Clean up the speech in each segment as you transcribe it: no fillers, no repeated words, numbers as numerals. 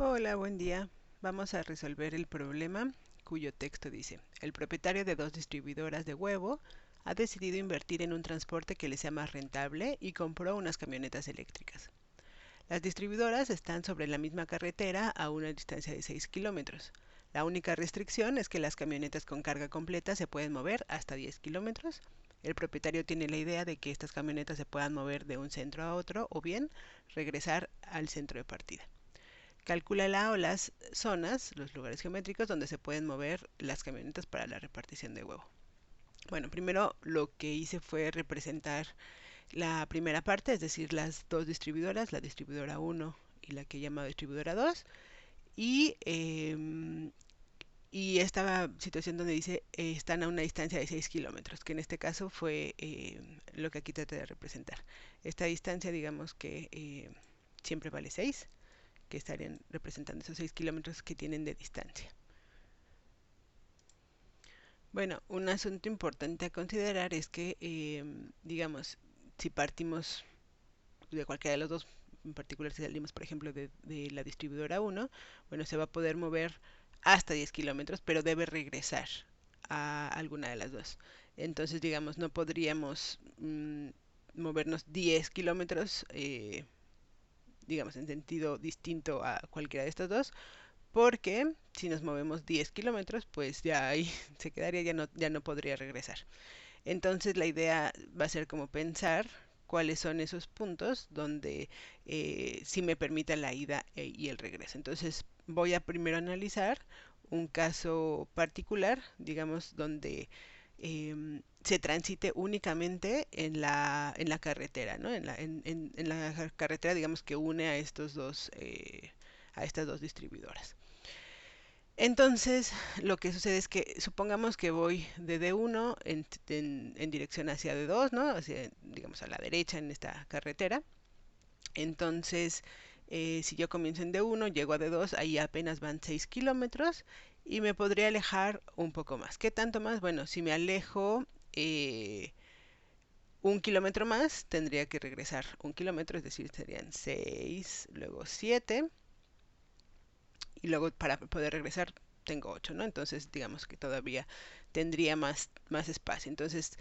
Hola, buen día. Vamos a resolver el problema cuyo texto dice: el propietario de dos distribuidoras de huevo ha decidido invertir en un transporte que le sea más rentable y compró unas camionetas eléctricas. Las distribuidoras están sobre la misma carretera a una distancia de 6 kilómetros. La única restricción es que las camionetas con carga completa se pueden mover hasta 10 kilómetros. El propietario tiene la idea de que estas camionetas se puedan mover de un centro a otro o bien regresar al centro de partida. Calcula la o las zonas, los lugares geométricos donde se pueden mover las camionetas para la repartición de huevo. Bueno, primero lo que hice fue representar la primera parte, es decir, las dos distribuidoras, la distribuidora uno y la que he llamado distribuidora 2, y, y esta situación donde dice están a una distancia de 6 kilómetros, que en este caso fue lo que aquí traté de representar. Esta distancia, digamos que siempre vale 6, que estarían representando esos 6 kilómetros que tienen de distancia. Bueno, un asunto importante a considerar es que, digamos, si partimos de cualquiera de los dos, en particular si salimos, por ejemplo, de la distribuidora uno, bueno, se va a poder mover hasta 10 kilómetros, pero debe regresar a alguna de las dos. Entonces, digamos, no podríamos movernos 10 kilómetros, digamos, en sentido distinto a cualquiera de estos dos, porque si nos movemos 10 kilómetros, pues ya ahí se quedaría, ya no podría regresar. Entonces la idea va a ser como pensar cuáles son esos puntos donde sí me permita la ida y el regreso. Entonces voy a primero analizar un caso particular, digamos, donde se transite únicamente en la carretera, ¿no? En la carretera, digamos, que une a estas dos distribuidoras. Entonces, lo que sucede es que supongamos que voy de D1 en dirección hacia D2, ¿no? Hacia, digamos, a la derecha en esta carretera. Entonces, si yo comienzo en D1, llego a D2, ahí apenas van 6 kilómetros y me podría alejar un poco más. ¿Qué tanto más? Bueno, si me alejo un kilómetro más, tendría que regresar un kilómetro, es decir, serían 6, luego 7 y luego para poder regresar tengo 8, ¿no? Entonces digamos que todavía tendría más espacio. Entonces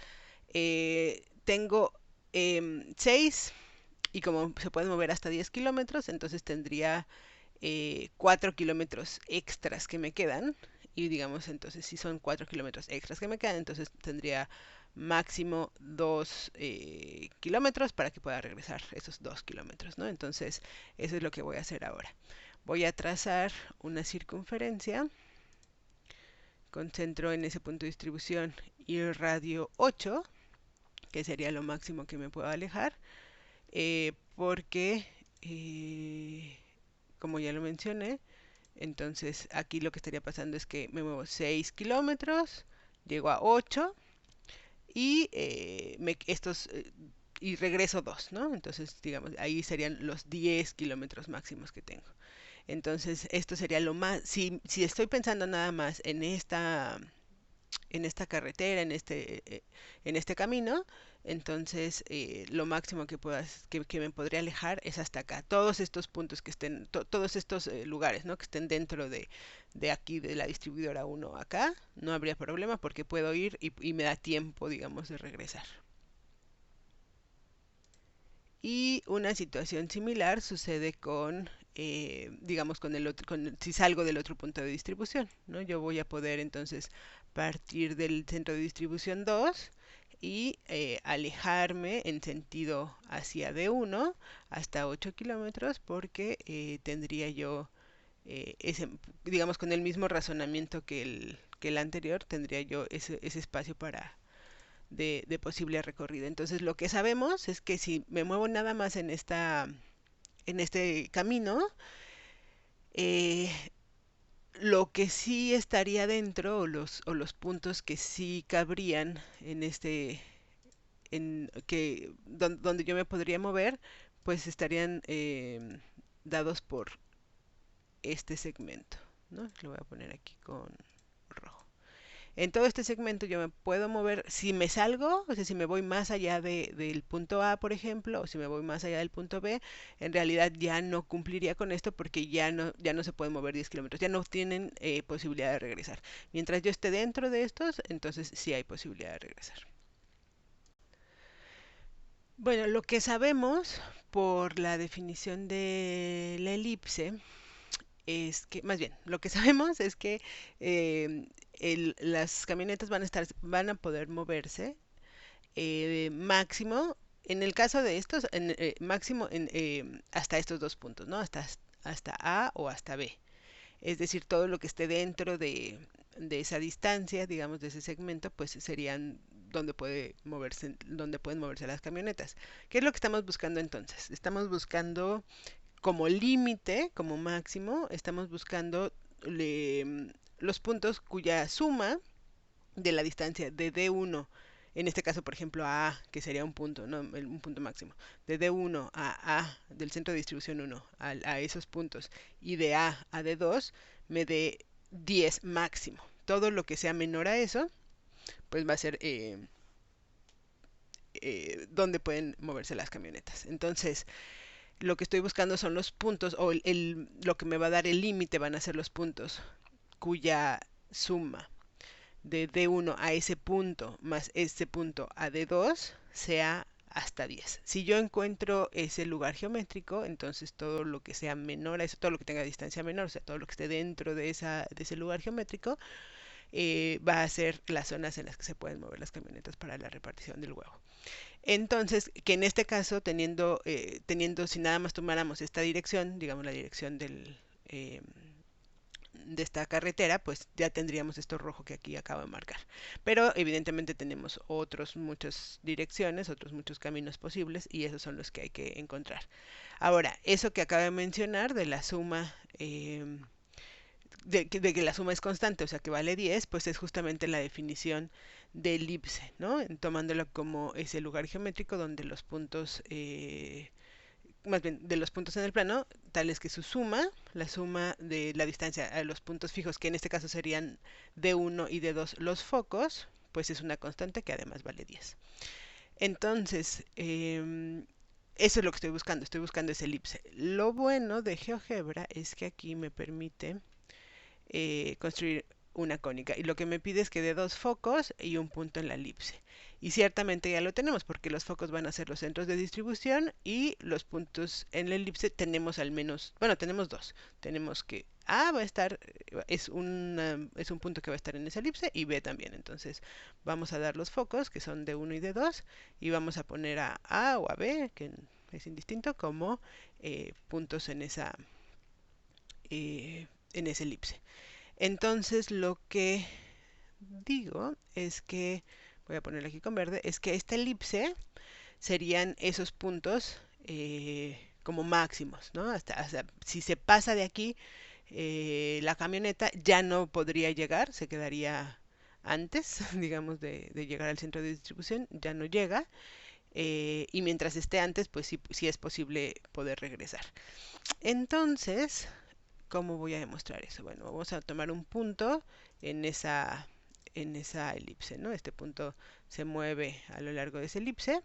tengo 6 y como se puede mover hasta 10 kilómetros, entonces tendría 4 kilómetros extras que me quedan. Y digamos, entonces si son 4 kilómetros extras que me quedan, entonces tendría máximo 2 kilómetros para que pueda regresar esos 2 kilómetros, ¿no? Entonces eso es lo que voy a hacer ahora. Voy a trazar una circunferencia con centro en ese punto de distribución y radio 8, que sería lo máximo que me puedo alejar, porque, como ya lo mencioné, entonces aquí lo que estaría pasando es que me muevo 6 kilómetros, llego a 8 y y regreso 2, ¿no? Entonces, digamos, ahí serían los 10 kilómetros máximos que tengo. Entonces, esto sería lo más, si estoy pensando nada más en esta carretera, en este camino, entonces lo máximo que me podría alejar es hasta acá. Todos estos puntos que estén, todos estos lugares, ¿no? Que estén dentro de aquí, de la distribuidora uno acá, no habría problema porque puedo ir y me da tiempo, digamos, de regresar. Y una situación similar sucede con, digamos, si salgo del otro punto de distribución, ¿no? Yo voy a poder entonces partir del centro de distribución 2 y alejarme en sentido hacia D1 hasta 8 kilómetros porque tendría yo, digamos, con el mismo razonamiento que el anterior, tendría yo ese espacio de posible recorrido. Entonces lo que sabemos es que si me muevo nada más en este camino, eh, lo que sí estaría dentro o los puntos que sí cabrían en donde yo me podría mover, pues estarían dados por este segmento, ¿no? Lo voy a poner aquí con rojo. En todo este segmento yo me puedo mover, si me salgo, o sea, si me voy más allá del punto A, por ejemplo, o si me voy más allá del punto B, en realidad ya no cumpliría con esto porque ya no se pueden mover 10 kilómetros, ya no tienen posibilidad de regresar. Mientras yo esté dentro de estos, entonces sí hay posibilidad de regresar. Bueno, lo que sabemos por la definición de la elipse es que, más bien, lo que sabemos es que las camionetas van a poder moverse máximo, en el caso de estos, máximo hasta estos dos puntos, ¿no? Hasta A o hasta B. Es decir, todo lo que esté dentro de esa distancia, digamos, de ese segmento, pues serían donde pueden moverse las camionetas. ¿Qué es lo que estamos buscando entonces? Estamos buscando como límite, como máximo, estamos buscando los puntos cuya suma de la distancia de D1, en este caso, por ejemplo, a A, que sería un punto, ¿no? Un punto máximo, de D1 a A, del centro de distribución 1, a esos puntos, y de A D2, me dé 10 máximo. Todo lo que sea menor a eso, pues va a ser donde pueden moverse las camionetas. Entonces, lo que estoy buscando son los puntos, o lo que me va a dar el límite van a ser los puntos cuya suma de D1 a ese punto más este punto a D2 sea hasta 10. Si yo encuentro ese lugar geométrico, entonces todo lo que sea menor a eso, todo lo que tenga distancia menor, o sea, todo lo que esté dentro de ese lugar geométrico, va a ser las zonas en las que se pueden mover las camionetas para la repartición del huevo. Entonces, que en este caso, si nada más tomáramos esta dirección, digamos la dirección de esta carretera, pues ya tendríamos esto rojo que aquí acabo de marcar. Pero evidentemente tenemos muchas direcciones, otros muchos caminos posibles y esos son los que hay que encontrar. Ahora, eso que acabo de mencionar de la suma, de que la suma es constante, o sea que vale 10, pues es justamente la definición de elipse, ¿no? Tomándolo como ese lugar geométrico donde los puntos más bien de los puntos en el plano, tal es que su suma, la suma de la distancia a los puntos fijos, que en este caso serían D1 y D2 los focos, pues es una constante que además vale 10. Entonces, eso es lo que estoy buscando ese elipse. Lo bueno de GeoGebra es que aquí me permite construir una cónica y lo que me pide es que dé dos focos y un punto en la elipse. Y ciertamente ya lo tenemos porque los focos van a ser los centros de distribución y los puntos en la elipse tenemos al menos, bueno, tenemos dos. Tenemos que A va a estar, es un punto que va a estar en esa elipse y B también. Entonces vamos a dar los focos que son de 1 y de 2 y vamos a poner a A o a B, que es indistinto, como puntos en esa elipse. Entonces lo que digo es que, voy a ponerlo aquí con verde, es que esta elipse serían esos puntos como máximos, ¿no? Hasta si se pasa de aquí, la camioneta ya no podría llegar, se quedaría antes, digamos, de llegar al centro de distribución, ya no llega. Y mientras esté antes, pues sí es posible poder regresar. Entonces, ¿cómo voy a demostrar eso? Bueno, vamos a tomar un punto en esa elipse, ¿no? Este punto se mueve a lo largo de esa elipse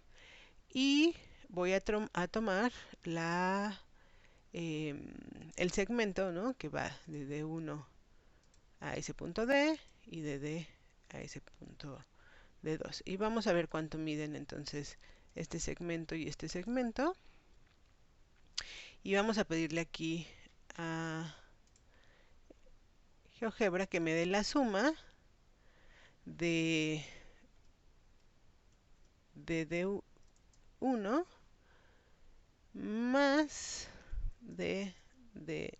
y voy a tomar el segmento, ¿no? Que va de D1 a ese punto D y de D a ese punto D2. Y vamos a ver cuánto miden entonces este segmento y este segmento. Y vamos a pedirle aquí a GeoGebra que me dé la suma de D1 más de D2.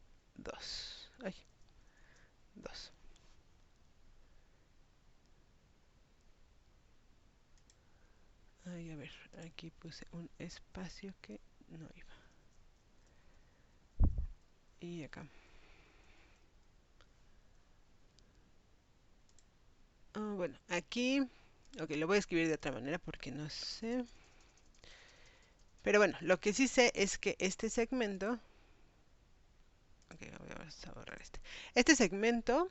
Ay, 2. Ay, a ver, aquí puse un espacio que no iba. Y acá. Bueno, aquí, ok, lo voy a escribir de otra manera porque no sé. Pero bueno, lo que sí sé es que este segmento, ok, vamos a borrar este. Este segmento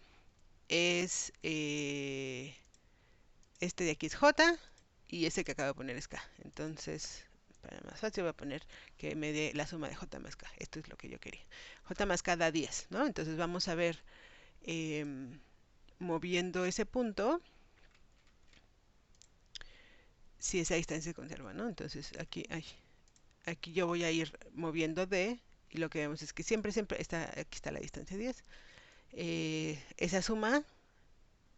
es este de aquí es J y ese que acabo de poner es K. Entonces, para más fácil voy a poner que me dé la suma de J más K. Esto es lo que yo quería. J más K da 10, ¿no? Entonces vamos a ver moviendo ese punto si esa distancia se conserva, ¿no? Entonces aquí yo voy a ir moviendo D y lo que vemos es que siempre está, aquí está la distancia 10. Esa suma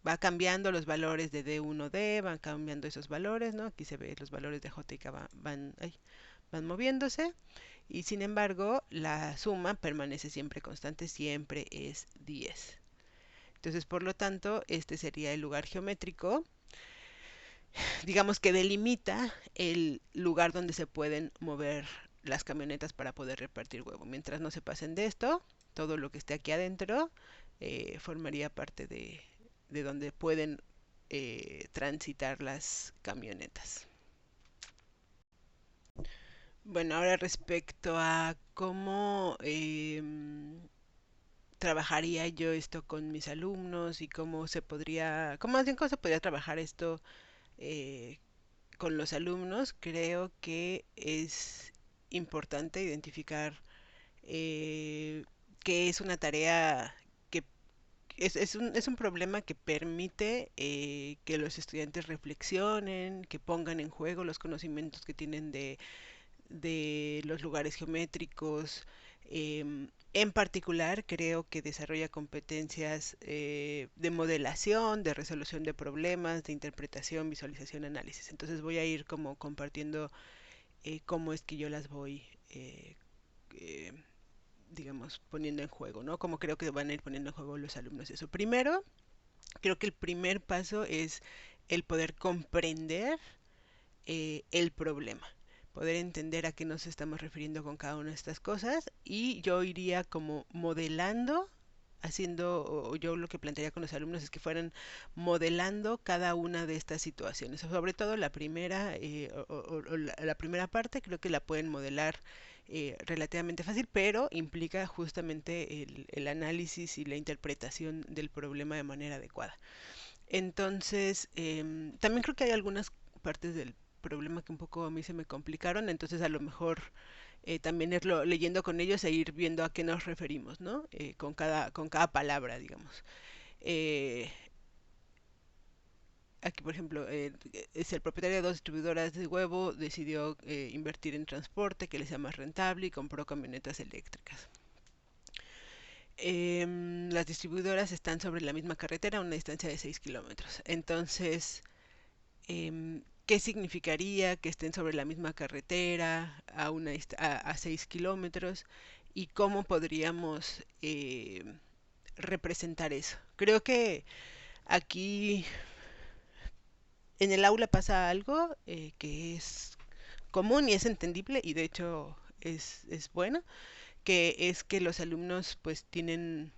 va cambiando los valores de D1D, van cambiando esos valores, ¿no? Aquí se ve los valores de J y K van moviéndose y sin embargo la suma permanece siempre constante, siempre es 10. Entonces, por lo tanto, este sería el lugar geométrico, digamos que delimita el lugar donde se pueden mover las camionetas para poder repartir huevo. Mientras no se pasen de esto, todo lo que esté aquí adentro formaría parte de donde pueden transitar las camionetas. Bueno, ahora respecto a cómo trabajaría yo esto con mis alumnos y cómo se podría, cómo más bien cómo se podría trabajar esto eh, con los alumnos, creo que es importante identificar eh, que es una tarea que es un problema que permite que los estudiantes reflexionen, que pongan en juego los conocimientos que tienen de los lugares geométricos. En particular, creo que desarrolla competencias de modelación, de resolución de problemas, de interpretación, visualización, análisis. Entonces voy a ir como compartiendo cómo es que yo las voy, eh, digamos, poniendo en juego, ¿no? Cómo creo que van a ir poniendo en juego los alumnos eso. Primero, creo que el primer paso es el poder comprender el problema, poder entender a qué nos estamos refiriendo con cada una de estas cosas y yo iría como modelando, haciendo, o yo lo que plantearía con los alumnos es que fueran modelando cada una de estas situaciones, sobre todo la primera, la primera parte creo que la pueden modelar relativamente fácil, pero implica justamente el análisis y la interpretación del problema de manera adecuada. Entonces, también creo que hay algunas partes del problema que un poco a mí se me complicaron, entonces a lo mejor también irlo leyendo con ellos e ir viendo a qué nos referimos, ¿no? Con cada palabra, digamos. Eh, Aquí, por ejemplo, es el propietario de dos distribuidoras de huevo, decidió invertir en transporte que le sea más rentable y compró camionetas eléctricas. Las distribuidoras están sobre la misma carretera a una distancia de 6 kilómetros. Entonces, qué significaría que estén sobre la misma carretera a 6 kilómetros y cómo podríamos representar eso. Creo que aquí en el aula pasa algo que es común y es entendible y de hecho es bueno, que es que los alumnos pues tienen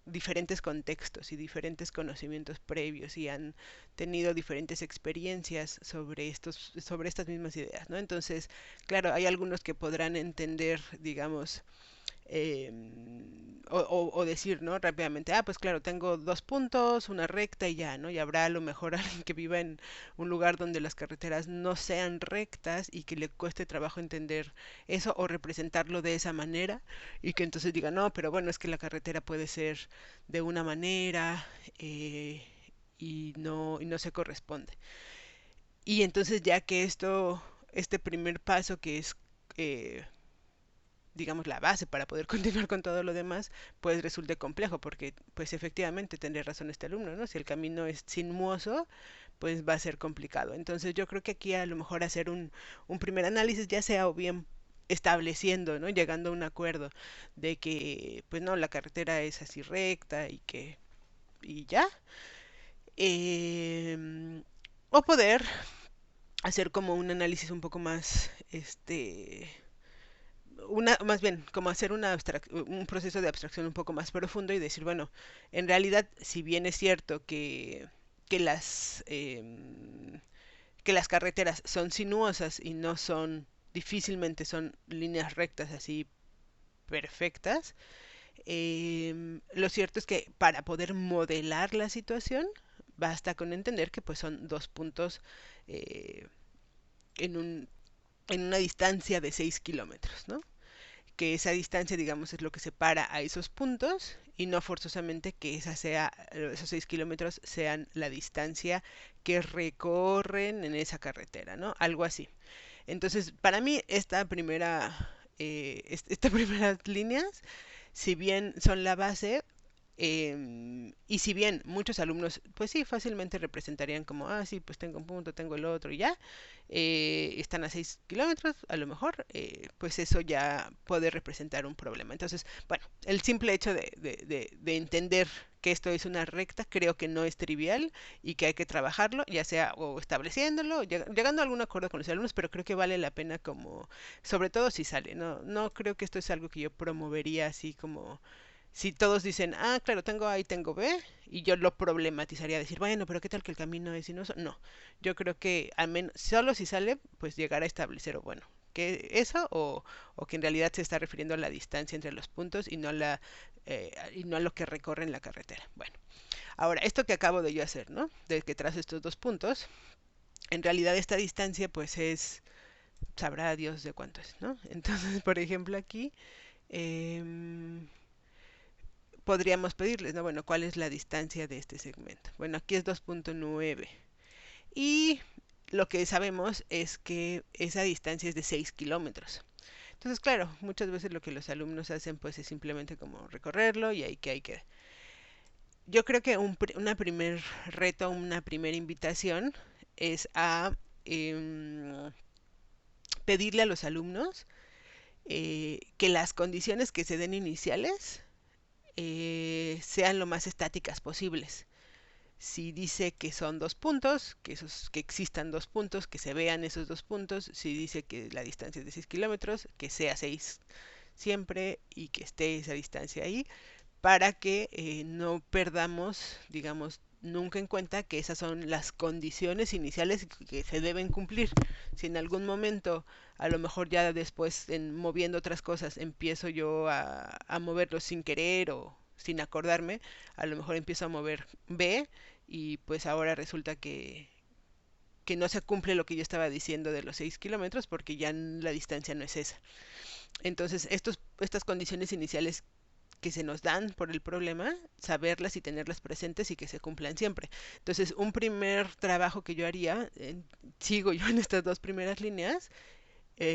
diferentes contextos y diferentes conocimientos previos y han tenido diferentes experiencias sobre estas mismas ideas, ¿no? Entonces, claro, hay algunos que podrán entender, digamos, eh, o decir, ¿no? Rápidamente, ah, pues claro, tengo dos puntos, una recta y ya, ¿no? Y habrá a lo mejor alguien que viva en un lugar donde las carreteras no sean rectas y que le cueste trabajo entender eso o representarlo de esa manera y que entonces diga, no, pero bueno, es que la carretera puede ser de una manera y no se corresponde. Y entonces ya que este primer paso que es eh, digamos, la base para poder continuar con todo lo demás, pues resulte complejo, porque pues efectivamente tendría razón este alumno, ¿no? Si el camino es sinuoso, pues va a ser complicado. Entonces yo creo que aquí a lo mejor hacer un primer análisis, ya sea o bien estableciendo, ¿no? Llegando a un acuerdo de que, pues no, la carretera es así recta y ya. O poder hacer como un análisis un poco más, más bien, como hacer un proceso de abstracción un poco más profundo y decir, bueno, en realidad, si bien es cierto que que las carreteras son sinuosas y no son, difícilmente son líneas rectas así perfectas, Lo cierto es que para poder modelar la situación, basta con entender que pues son dos puntos eh, en un, en una distancia de 6 kilómetros, ¿no? Que esa distancia, digamos, es lo que separa a esos puntos y no forzosamente que esos 6 kilómetros sean la distancia que recorren en esa carretera, ¿no? Algo así. Entonces, para mí, estas primeras líneas, si bien son la base, y si bien muchos alumnos, pues sí, fácilmente representarían como, ah, sí, pues tengo un punto, tengo el otro y ya, están a 6 kilómetros, a lo mejor, pues eso ya puede representar un problema. Entonces, bueno, el simple hecho de entender que esto es una recta, creo que no es trivial y que hay que trabajarlo, ya sea o estableciéndolo, llegando a algún acuerdo con los alumnos, pero creo que vale la pena como, sobre todo si sale, no creo que esto es algo que yo promovería así como si todos dicen, ah, claro, tengo A y tengo B, y yo lo problematizaría, decir, bueno, pero ¿qué tal que el camino es sinuoso? No, yo creo que al menos, solo si sale, pues llegar a establecer, o bueno, que eso, o que en realidad se está refiriendo a la distancia entre los puntos y no a lo que recorre en la carretera. Bueno, ahora, esto que acabo de yo hacer, ¿no? De que tras estos dos puntos, en realidad esta distancia, pues sabrá Dios de cuánto es, ¿no? Entonces, por ejemplo, aquí, eh, podríamos pedirles, ¿no? Bueno, ¿cuál es la distancia de este segmento? Bueno, aquí es 2.9 y lo que sabemos es que esa distancia es de 6 kilómetros. Entonces, claro, muchas veces lo que los alumnos hacen pues es simplemente como recorrerlo y ahí que hay que... Yo creo que una primer reto, una primera invitación es a pedirle a los alumnos que las condiciones que se den iniciales sean lo más estáticas posibles. Si dice que son dos puntos, que existan dos puntos, que se vean esos dos puntos. Si dice que la distancia es de 6 kilómetros, que sea 6 siempre y que esté esa distancia ahí, para que no perdamos, digamos, nunca en cuenta que esas son las condiciones iniciales que se deben cumplir. Si en algún momento, a lo mejor ya después, en moviendo otras cosas, empiezo yo a moverlo sin querer o sin acordarme, a lo mejor empiezo a mover B y pues ahora resulta que no se cumple lo que yo estaba diciendo de los 6 kilómetros porque ya la distancia no es esa. Entonces, estas condiciones iniciales que se nos dan por el problema, saberlas y tenerlas presentes y que se cumplan siempre. Entonces, un primer trabajo que yo haría, sigo yo en estas dos primeras líneas,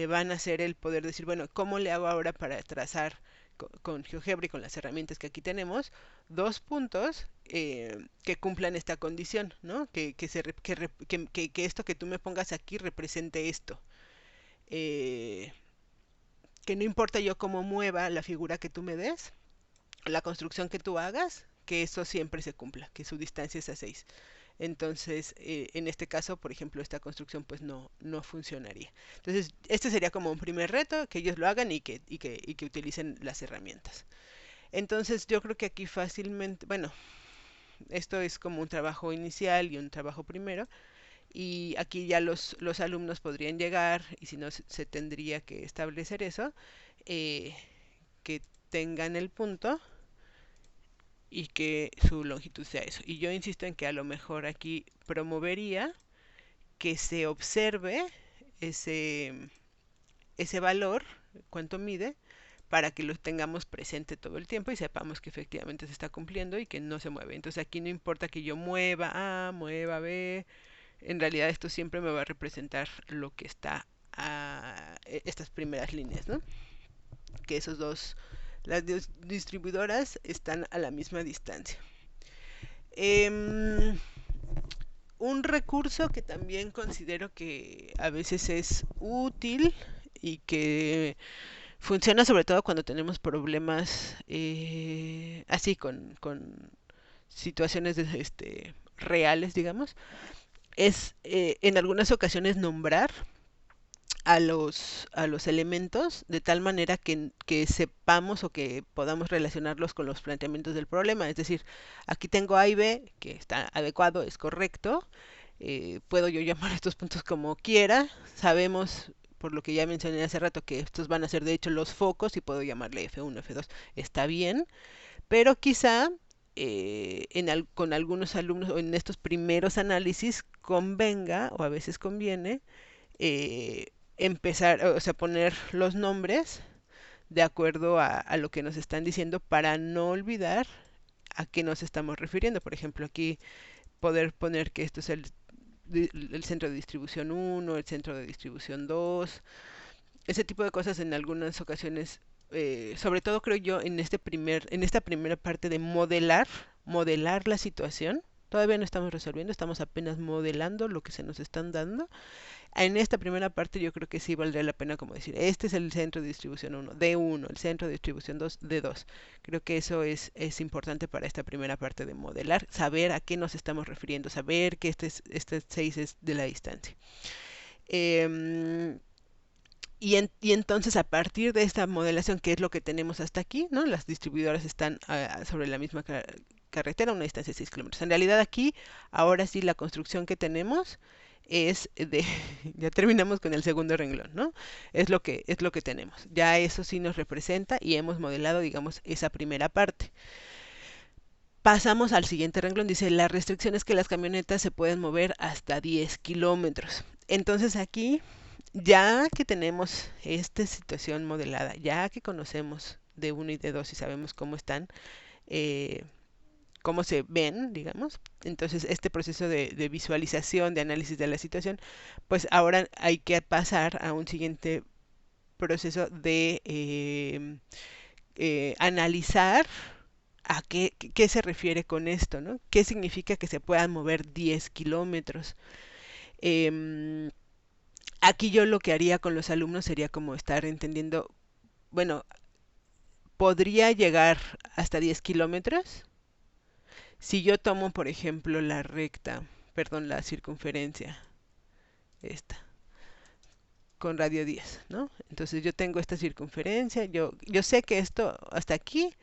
van a ser el poder decir, bueno, ¿cómo le hago ahora para trazar con GeoGebra y con las herramientas que aquí tenemos, dos puntos que cumplan esta condición, ¿no? Que esto que tú me pongas aquí represente esto. Eh, que no importa yo cómo mueva la figura que tú me des, la construcción que tú hagas, que eso siempre se cumpla, que su distancia es a 6. Entonces, en este caso, por ejemplo, esta construcción pues no funcionaría. Entonces, este sería como un primer reto, que ellos lo hagan y que utilicen las herramientas. Entonces, yo creo que aquí fácilmente, bueno, esto es como un trabajo inicial y un trabajo primero, y aquí ya los alumnos podrían llegar, y si no, se tendría que establecer eso, eh, que tengan el punto y que su longitud sea eso. Y yo insisto en que a lo mejor aquí promovería que se observe ese, ese valor, cuánto mide, para que lo tengamos presente todo el tiempo y sepamos que efectivamente se está cumpliendo y que no se mueve. Entonces aquí no importa que yo mueva A, mueva B, en realidad esto siempre me va a representar lo que está a estas primeras líneas, ¿no? Que esos dos, las distribuidoras están a la misma distancia. Eh, un recurso que también considero que a veces es útil y que funciona sobre todo cuando tenemos problemas así con situaciones reales, digamos, es en algunas ocasiones nombrar a los elementos de tal manera que sepamos o que podamos relacionarlos con los planteamientos del problema. Es decir, aquí tengo A y B, que está adecuado, es correcto. Puedo yo llamar a estos puntos como quiera. Sabemos por lo que ya mencioné hace rato, que estos van a ser de hecho los focos y puedo llamarle F1, F2, está bien, pero quizá con algunos alumnos o en estos primeros análisis convenga o a veces conviene empezar, o sea, poner los nombres de acuerdo a lo que nos están diciendo para no olvidar a qué nos estamos refiriendo. Por ejemplo, aquí poder poner que esto es el centro de distribución 1, el centro de distribución 2, ese tipo de cosas en algunas ocasiones, sobre todo creo yo en esta primera parte de modelar la situación. Todavía no estamos resolviendo, estamos apenas modelando lo que se nos están dando. En esta primera parte yo creo que sí valdría la pena como decir, este es el centro de distribución 1, D1, el centro de distribución 2, D2. Creo que eso es importante para esta primera parte de modelar, saber a qué nos estamos refiriendo, saber que este 6 es de la distancia. Y entonces a partir de esta modelación, que es lo que tenemos hasta aquí, ¿no? Las distribuidoras están sobre la misma carretera a una distancia de 6 kilómetros. En realidad aquí, ahora sí, la construcción que tenemos es de, ya terminamos con el segundo renglón, ¿no? Es lo que tenemos. Ya eso sí nos representa y hemos modelado, digamos, esa primera parte. Pasamos al siguiente renglón, dice, la restricción es que las camionetas se pueden mover hasta 10 kilómetros. Entonces aquí, ya que tenemos esta situación modelada, ya que conocemos de 1 y de 2 y sabemos cómo están, eh, cómo se ven, digamos. Entonces, este proceso de visualización, de análisis de la situación, pues ahora hay que pasar a un siguiente proceso de analizar a qué se refiere con esto, ¿no? ¿Qué significa que se puedan mover 10 kilómetros? Em, Aquí yo lo que haría con los alumnos sería como estar entendiendo, bueno, podría llegar hasta 10 kilómetros. Si yo tomo, por ejemplo, la circunferencia, esta, con radio 10, ¿no? Entonces yo tengo esta circunferencia, yo sé que esto, hasta aquí,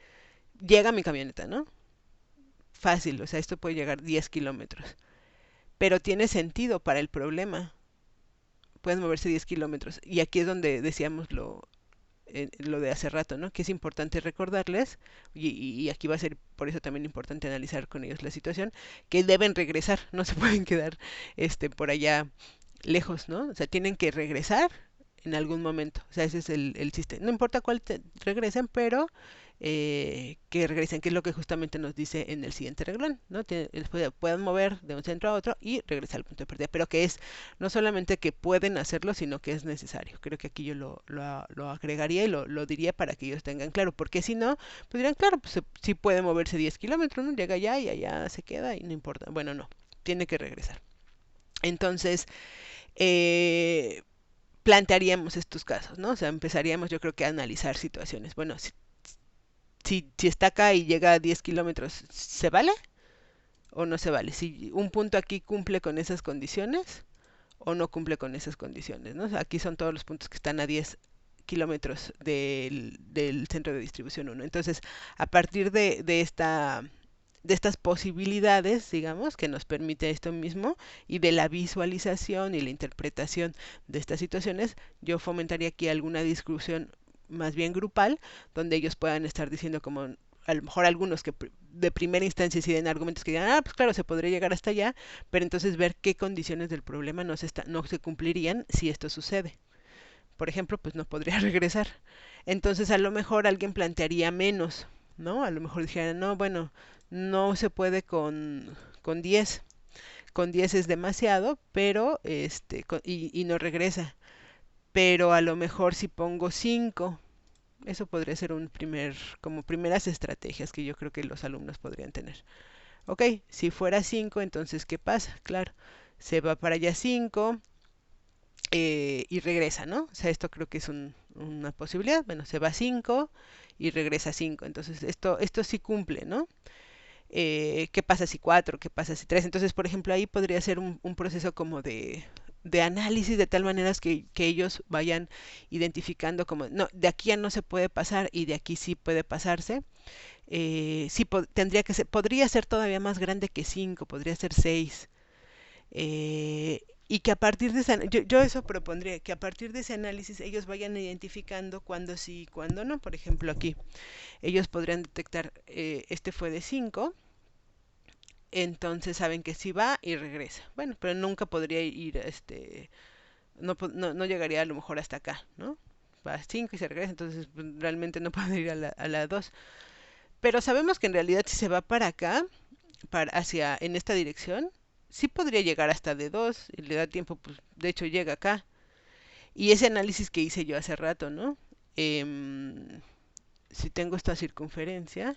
llega mi camioneta, ¿no? Fácil, o sea, esto puede llegar 10 kilómetros. Pero tiene sentido para el problema. Pueden moverse 10 kilómetros. Y aquí es donde decíamos lo de hace rato, ¿no? Que es importante recordarles, y aquí va a ser por eso también importante analizar con ellos la situación, que deben regresar, no se pueden quedar por allá lejos, ¿no? O sea, tienen que regresar en algún momento. O sea, ese es el sistema. No importa cuál regresen, pero que regresen, que es lo que justamente nos dice en el siguiente reglón, ¿no? Pueden mover de un centro a otro y regresar al punto de partida, pero que es no solamente que pueden hacerlo, sino que es necesario. Creo que aquí yo lo agregaría y lo diría para que ellos tengan claro, porque si no, pues dirán, claro, pues sí puede moverse 10 kilómetros, ¿no? Llega allá y allá se queda y no importa. Bueno, no, tiene que regresar. Entonces, eh, plantearíamos estos casos, ¿no? O sea, empezaríamos yo creo que a analizar situaciones. Bueno, si está acá y llega a 10 kilómetros, ¿se vale o no se vale? Si un punto aquí cumple con esas condiciones o no cumple con esas condiciones, ¿no? O sea, aquí son todos los puntos que están a 10 kilómetros del centro de distribución 1. Entonces, a partir de estas posibilidades, digamos, que nos permite esto mismo, y de la visualización y la interpretación de estas situaciones, yo fomentaría aquí alguna discusión más bien grupal, donde ellos puedan estar diciendo como a lo mejor algunos que de primera instancia sí den argumentos que digan, pues claro, se podría llegar hasta allá, pero entonces ver qué condiciones del problema no se cumplirían si esto sucede. Por ejemplo, pues no podría regresar. Entonces a lo mejor alguien plantearía menos, ¿no? A lo mejor dijera, no, bueno, no se puede con 10. Con 10 es demasiado, pero y no regresa. Pero a lo mejor si pongo 5, eso podría ser como primeras estrategias que yo creo que los alumnos podrían tener. Ok, si fuera 5, entonces ¿qué pasa? Claro, se va para allá 5 y regresa, ¿no? O sea, esto creo que es una posibilidad. Bueno, se va 5 y regresa 5. Entonces, esto sí cumple, ¿no? ¿Qué pasa si 4? ¿Qué pasa si 3? Entonces, por ejemplo, ahí podría ser un proceso como de análisis de tal manera que ellos vayan identificando como, no, de aquí ya no se puede pasar y de aquí sí puede pasarse. Sí, tendría que ser, podría ser todavía más grande que 5, podría ser 6. y que a partir de yo eso propondría, que a partir de ese análisis ellos vayan identificando cuándo sí y cuándo no. Por ejemplo, aquí ellos podrían detectar, este fue de 5, entonces saben que sí va y regresa. Bueno, pero nunca podría ir, no llegaría a lo mejor hasta acá, ¿no? Va a 5 y se regresa, entonces pues, realmente no puede ir a la 2. Pero sabemos que en realidad si se va para acá, en esta dirección, sí podría llegar hasta D2 y le da tiempo, pues de hecho llega acá. Y ese análisis que hice yo hace rato, ¿no? Em, si tengo esta circunferencia,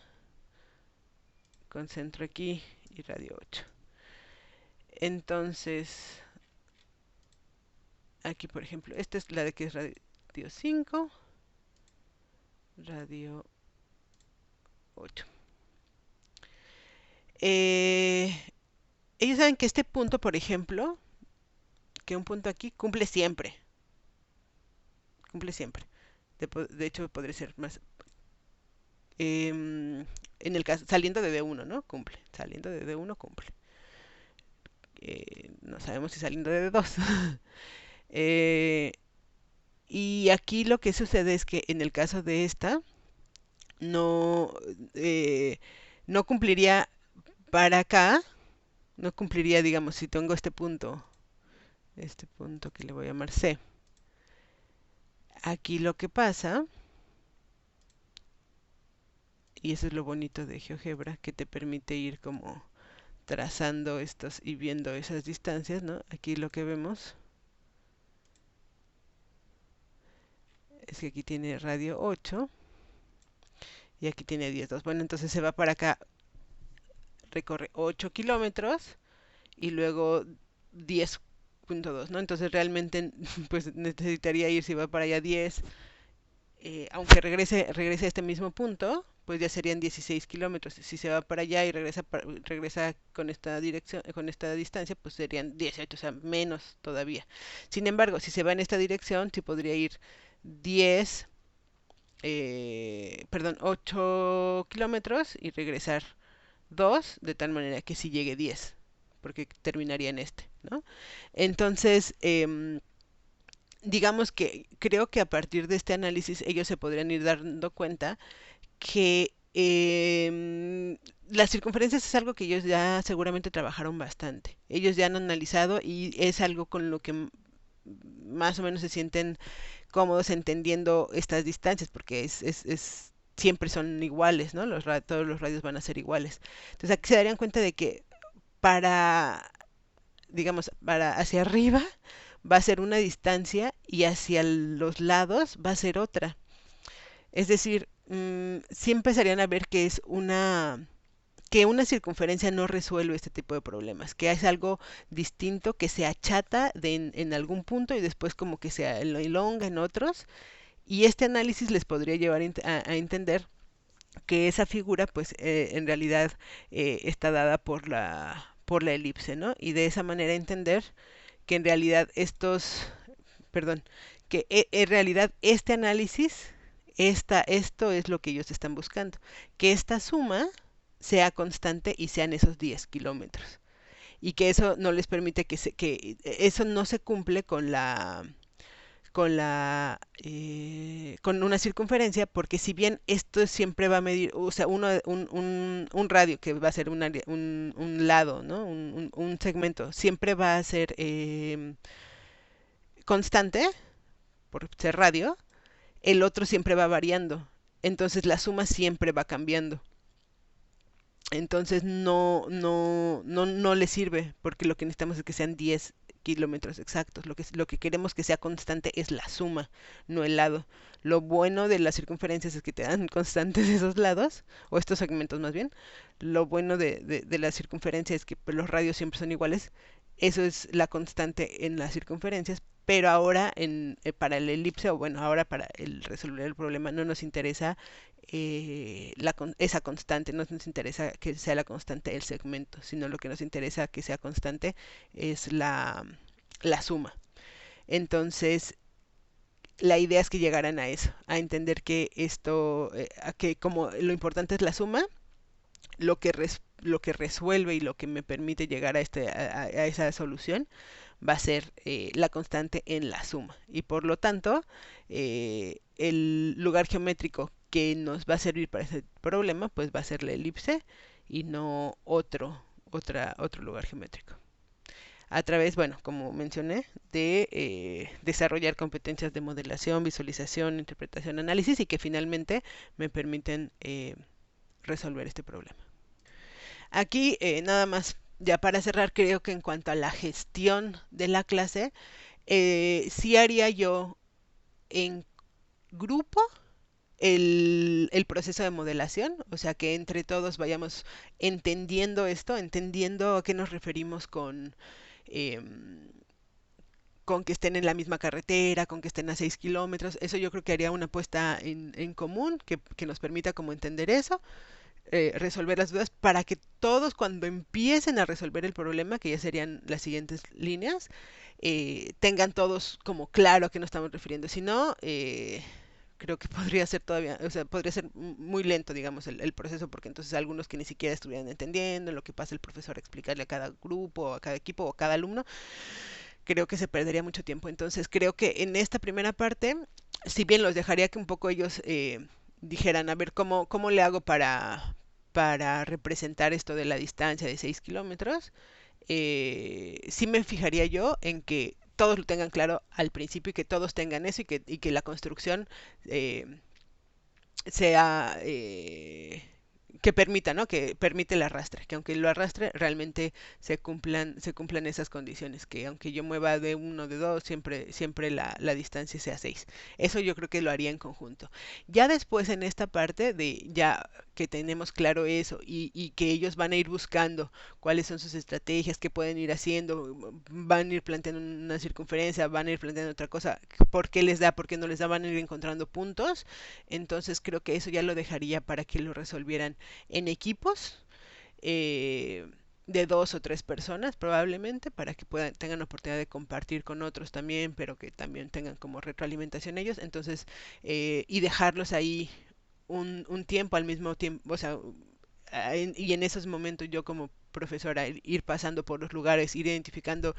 concentro aquí y radio 8. Entonces, aquí por ejemplo, esta es la de que es radio 5, radio 8. Eh, ellos saben que este punto, por ejemplo, que un punto aquí cumple siempre. De hecho, podría ser más. En el caso, saliendo de D1, ¿no? Cumple. Saliendo de D1, cumple. No sabemos si saliendo de D2. eh, y aquí lo que sucede es que en el caso de esta, no, eh, no cumpliría para acá, no cumpliría, digamos, si tengo este punto que le voy a llamar C. Aquí lo que pasa, y eso es lo bonito de GeoGebra, que te permite ir como trazando estos y viendo esas distancias, ¿no? Aquí lo que vemos es que aquí tiene radio 8 y aquí tiene 10,2. Bueno, entonces se va para acá, recorre 8 kilómetros y luego 10,2, ¿no? Entonces realmente pues necesitaría ir, si va para allá 10, aunque regrese a este mismo punto, pues ya serían 16 kilómetros. Si se va para allá y regresa con esta dirección, con esta distancia, pues serían 18, o sea, menos todavía. Sin embargo, si se va en esta dirección, sí podría ir 10, perdón, 8 kilómetros y regresar 2, de tal manera que si llegue 10, porque terminaría en este, ¿no? Entonces, digamos que creo que a partir de este análisis ellos se podrían ir dando cuenta que las circunferencias es algo que ellos ya seguramente trabajaron bastante. Ellos ya han analizado y es algo con lo que más o menos se sienten cómodos entendiendo estas distancias, porque siempre son iguales, ¿no? Todos los radios van a ser iguales. Entonces aquí se darían cuenta de que para, digamos, para hacia arriba va a ser una distancia y hacia los lados va a ser otra. Es decir, sí empezarían a ver que una circunferencia no resuelve este tipo de problemas, que es algo distinto, que se achata en algún punto y después como que se elonga en otros, y este análisis les podría llevar a entender que esa figura pues en realidad está dada por la elipse, ¿no? Y de esa manera entender que en realidad perdón, que en realidad este análisis, esto es lo que ellos están buscando, que esta suma sea constante y sean esos 10 kilómetros. Y que eso no les permite que eso no se cumple con una circunferencia, porque si bien esto siempre va a medir, o sea, un radio que va a ser un lado, ¿no? Un segmento, siempre va a ser constante, por ser radio, el otro siempre va variando. Entonces la suma siempre va cambiando. Entonces no le sirve, porque lo que necesitamos es que sean 10 kilómetros exactos. Lo que queremos que sea constante es la suma, no el lado. Lo bueno de las circunferencias es que te dan constantes esos lados, o estos segmentos más bien. Lo bueno de la circunferencia es que pues, los radios siempre son iguales. Eso es la constante en las circunferencias, pero ahora para el elipse, o bueno, ahora para resolver el problema, no nos interesa esa constante, no nos interesa que sea la constante el segmento, sino lo que nos interesa que sea constante es la suma. Entonces, la idea es que llegaran a eso, a entender que que como lo importante es la suma, lo que resuelve y lo que me permite llegar a esa solución va a ser la constante en la suma. Y por lo tanto, el lugar geométrico que nos va a servir para ese problema, pues va a ser la elipse y no otro lugar geométrico. A través, bueno, como mencioné, de desarrollar competencias de modelación, visualización, interpretación, análisis y que finalmente me permiten resolver este problema. Aquí nada más, ya para cerrar, creo que en cuanto a la gestión de la clase, sí haría yo en grupo el proceso de modelación, o sea que entre todos vayamos entendiendo esto, entendiendo a qué nos referimos eh, con que estén en la misma carretera, con que estén a 6 kilómetros. Eso yo creo que haría una apuesta en común que nos permita como entender eso, resolver las dudas para que todos cuando empiecen a resolver el problema, que ya serían las siguientes líneas, tengan todos como claro a qué nos estamos refiriendo. Si no, creo que podría ser todavía, o sea, podría ser muy lento, digamos, el proceso, porque entonces algunos que ni siquiera estuvieran entendiendo lo que pasa el profesor a explicarle a cada grupo, a cada equipo o a cada alumno, creo que se perdería mucho tiempo. Entonces creo que en esta primera parte, si bien los dejaría que un poco ellos dijeran, a ver, ¿cómo le hago para representar esto de la distancia de 6 kilómetros? Sí me fijaría yo en que todos lo tengan claro al principio y que todos tengan eso y que la construcción eh, sea que permita, ¿no? Que permite el arrastre, que aunque lo arrastre realmente se cumplan esas condiciones, que aunque yo mueva de uno, de dos, siempre la distancia sea 6. Eso yo creo que lo haría en conjunto. Ya después en esta parte de ya que tenemos claro eso y que ellos van a ir buscando cuáles son sus estrategias, qué pueden ir haciendo, van a ir planteando una circunferencia, van a ir planteando otra cosa, por qué les da, por qué no les da, van a ir encontrando puntos. Entonces creo que eso ya lo dejaría para que lo resolvieran en equipos eh, de 2 o 3 personas probablemente para que tengan oportunidad de compartir con otros también, pero que también tengan como retroalimentación ellos. Entonces, y dejarlos ahí un tiempo al mismo tiempo, o sea, y en esos momentos yo como profesora ir pasando por los lugares, ir identificando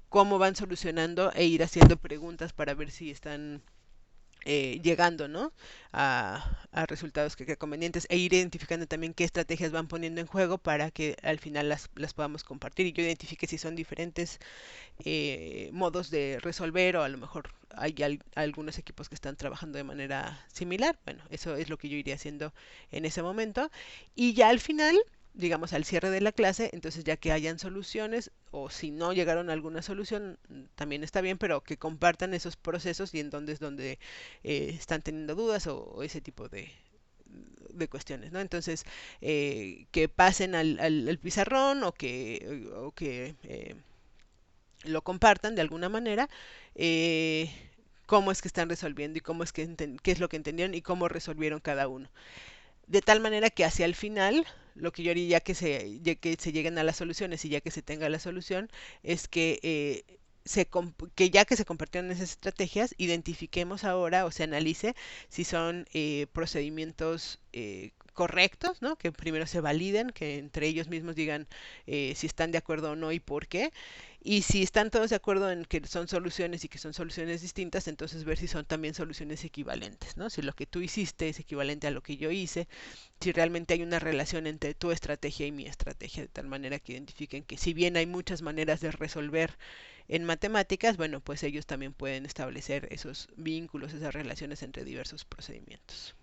cómo van solucionando e ir haciendo preguntas para ver si están llegando, ¿no? A resultados que convenientes e ir identificando también qué estrategias van poniendo en juego para que al final las podamos compartir y yo identifique si son diferentes modos de resolver o a lo mejor hay algunos equipos que están trabajando de manera similar. Bueno, eso es lo que yo iría haciendo en ese momento y ya al final digamos al cierre de la clase, entonces ya que hayan soluciones o si no llegaron a alguna solución, también está bien, pero que compartan esos procesos y en dónde es donde están teniendo dudas o ese tipo de cuestiones, ¿no? Entonces, que pasen al pizarrón o que lo compartan de alguna manera, cómo es que están resolviendo y cómo es qué es lo que entendieron y cómo resolvieron cada uno. De tal manera que hacia el final, lo que yo haría ya que se lleguen a las soluciones y ya que se tenga la solución, es que ya que se compartieron esas estrategias, identifiquemos ahora o se analice si son procedimientos correctos, ¿no? Que primero se validen, que entre ellos mismos digan si están de acuerdo o no y por qué. Y si están todos de acuerdo en que son soluciones y que son soluciones distintas, entonces ver si son también soluciones equivalentes, ¿no? Si lo que tú hiciste es equivalente a lo que yo hice, si realmente hay una relación entre tu estrategia y mi estrategia, de tal manera que identifiquen que si bien hay muchas maneras de resolver en matemáticas, bueno, pues ellos también pueden establecer esos vínculos, esas relaciones entre diversos procedimientos.